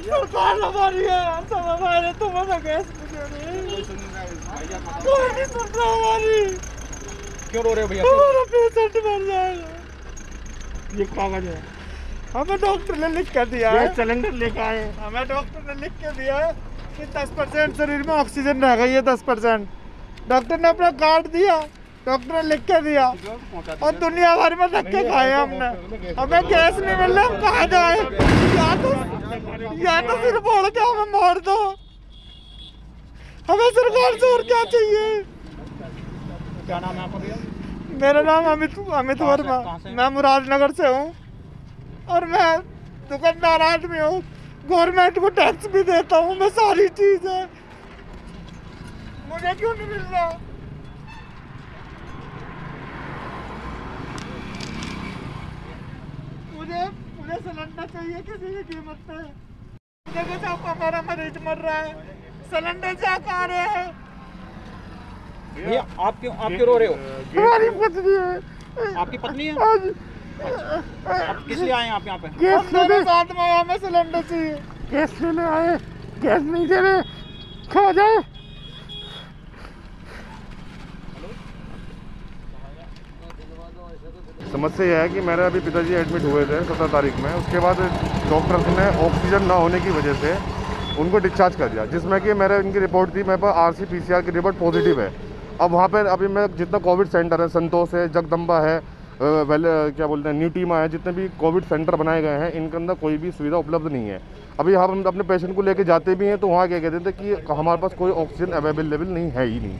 सरकार हमारी है, सब हमारे, तुम हमें गैस कोई नहीं सुन रहा हमारी। क्यों रो रहे हो भैया? हमारा पेशेंट मर जाएगा। ये कागज है, हमें डॉक्टर ने लिख कर दिया है, सिलेंडर लेके आए, हमें डॉक्टर ने लिख के दिया है कि 10% शरीर में ऑक्सीजन रह गई है, 10%। डॉक्टर ने अपना कार्ड दिया, डॉक्टर ने लिख के दिया, और दुनिया भर में धक्के खाए हमने। हमें गैस नहीं मिल रहा, हम कहाँ जाए? या तो सिर्फ बोल के हमें मार दो, हमें सरकार से और क्या चाहिए? क्या नाम है आपका भैया? मेरा नाम अमित वर्मा, मैं मुरादनगर से हूँ और मैं दुकानदार आदमी हूँ, गवर्नमेंट को टैक्स भी देता हूँ, मैं सारी चीज है, मुझे क्यों नहीं मिल रहा? मुझे सिलेंडर चाहिए किसी भी कीमत पे। देखो साहब, हमारा मरीज मर रहा है, सिलेंडर जा कहाँ रहे हैं? भैया आप क्यों रो रहे हो? हमारी पत्नी है। आपकी पत्नी है? अच्छा। आप किस लिए आए हैं आप यहाँ पे? गैस लेने साथ में हमें सिलेंडर चाहिए, गैस लेने आए, गैस नहीं दे रहे, खा जाए। समस्या यह है कि मेरे अभी पिताजी एडमिट हुए थे 17 तारीख में, उसके बाद डॉक्टर्स ने ऑक्सीजन ना होने की वजह से उनको डिस्चार्ज कर दिया, जिसमें कि मेरे इनकी रिपोर्ट थी, मेरे पास RC-PCR की रिपोर्ट पॉजिटिव है। अब वहाँ पर अभी मैं जितना कोविड सेंटर है, संतोष है, जगदम्बा है, क्या बोलते हैं, न्यूटीमा है, जितने भी कोविड सेंटर बनाए गए हैं, इनके अंदर कोई भी सुविधा उपलब्ध नहीं है। अभी हम अपने पेशेंट को लेके जाते भी हैं तो वहाँ क्या कहते थे कि हमारे पास कोई ऑक्सीजन अवेलेबल नहीं है ही नहीं।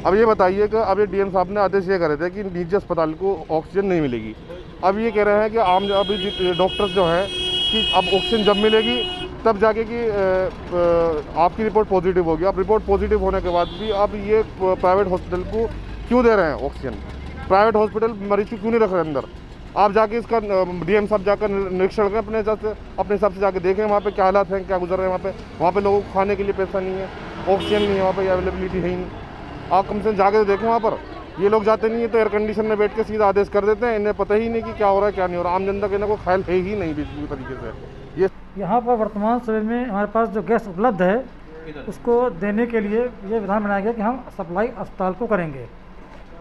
अब ये बताइए कि अब ये DM साहब ने आदेश ये करे थे कि निजी अस्पताल को ऑक्सीजन नहीं मिलेगी। अब ये कह रहे हैं कि अभी डॉक्टर्स जो हैं कि अब ऑक्सीजन जब मिलेगी तब जाके कि आपकी रिपोर्ट पॉजिटिव होगी। अब रिपोर्ट पॉजिटिव होने के बाद भी अब ये प्राइवेट हॉस्पिटल को क्यों दे रहे हैं ऑक्सीजन? प्राइवेट हॉस्पिटल मरीज को क्यों नहीं रख रहे अंदर? आप जाके इसका DM साहब जाकर निरीक्षण करें, अपने हिसाब से जाके देखें वहाँ पे क्या हालात हैं, क्या गुजर रहे हैं वहाँ पे लोगों को खाने के लिए पैसा नहीं है, ऑक्सीजन नहीं है, वहाँ पे अवेलेबिलिटी है ही नहीं। आप कम से कम जाके देखें वहाँ पर। ये लोग जाते नहीं है तो एयर कंडीशन में बैठ के सीधा आदेश कर देते हैं, इन्हें पता ही नहीं कि क्या हो रहा है क्या नहीं हो रहा। आम जनता के ना कोई ख्याल है ही नहीं बिल्कुल तरीके से। ये यहाँ पर वर्तमान समय में हमारे पास जो गैस उपलब्ध है उसको देने के लिए ये विधान बनाया गया कि हम सप्लाई अस्पताल को करेंगे।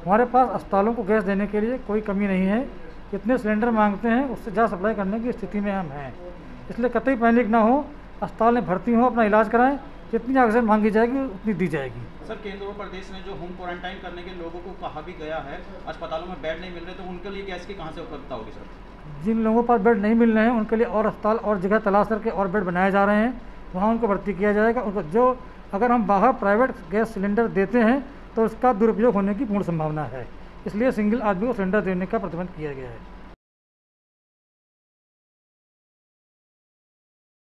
हमारे पास अस्पतालों को गैस देने के लिए कोई कमी नहीं है, जितने सिलेंडर मांगते हैं उससे ज़्यादा सप्लाई करने की स्थिति में हम हैं, इसलिए कतई पैनिक ना हो, अस्पताल में भर्ती हो, अपना इलाज कराएं, जितनी ऑक्सीजन मांगी जाएगी उतनी दी जाएगी। सर, केंद्र और प्रदेश ने जो होम क्वारंटाइन करने के लोगों को कहा भी गया है, अस्पतालों में बेड नहीं मिल रहे, तो उनके लिए गैस की कहाँ से उपलब्धता होगी सर? जिन लोगों पर बेड नहीं मिल रहे हैं उनके लिए और अस्पताल और जगह तलाश करके और बेड बनाए जा रहे हैं, वहाँ उनको भर्ती किया जाएगा। उनको जो अगर हम बाहर प्राइवेट गैस सिलेंडर देते हैं तो उसका दुरुपयोग होने की पूर्ण संभावना है, इसलिए सिंगल आदमी को सिलेंडर देने का प्रतिबंध किया गया है।